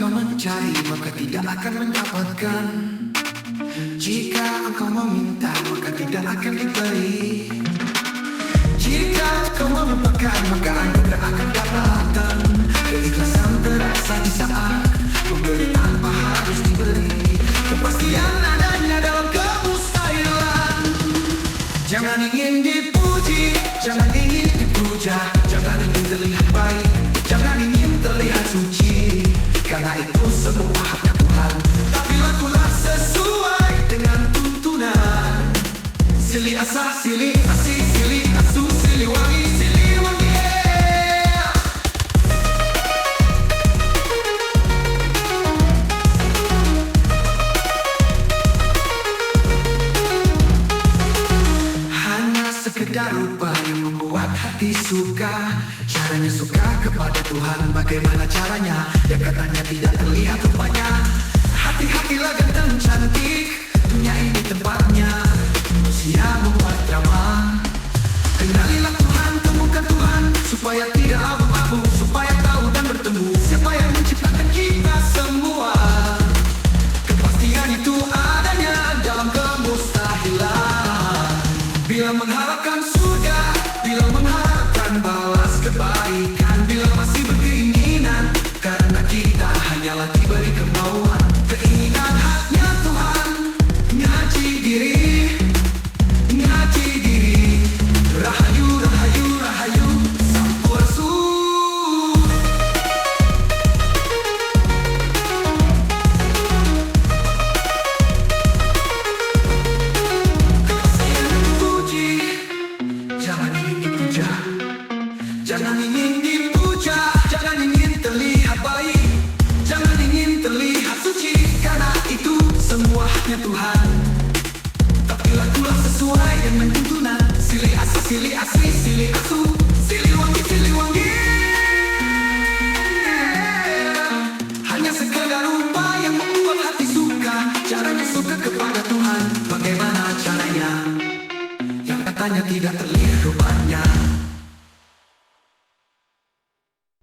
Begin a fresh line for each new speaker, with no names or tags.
engkau mencari, maka tidak akan mendapatkan. Jika engkau meminta, maka tidak akan diberi. Jika engkau melupakan, maka anugerah akan datang. Keikhlasan terasa di saat memberi tanpa harus diberi. Kepastian adanya dalam kemustahilan. Jangan ingin dipuji, jangan ingin dipuja, jangan ingin terlihat baik, jangan ingin terlihat suci, karena itu semua haknya Tuhan. Tapi lakulah sesuai dengan tuntunan. Silih asah, silih asih, silih asuh, silih wangi, silih wangi. Hanya sekedar rupa yang membuat hati suka. Caranya suka kepada Tuhan, bagaimana caranya? Yang katanya tidak terlihat rupanya. Hati-hatilah ganteng cantik, dunia ini tempatnya manusia membuat drama. Kenalilah Tuhan, temukan Tuhan, supaya tidak abu-abu, supaya tahu dan bertemu siapa yang menciptakan kita semua. Kepastian itu adanya dalam kemustahilan. Bila mengharapkan surga, bila mengharapkan balas kebaikan, bila masih berkeinginan, karena kita hanyalah diberi kemauan. Keinginan haknya Tuhan, ngaji diri, ngaji diri. Rahayu, rahayu, rahayu, sampurasun. Jangan ingin dipuja, jangan ingin dipuja, jangan ingin terlihat baik, jangan ingin terlihat suci, karena itu semua haknya Tuhan. Tapi lakulah sesuai dengan tuntunan. Silih asih, silih asli, silih asuh, silih wangi, silih wangi. Hanya sekedar rupa yang membuat hati suka. Caranya suka kepada Tuhan, bagaimana caranya? Yang katanya tidak terlihat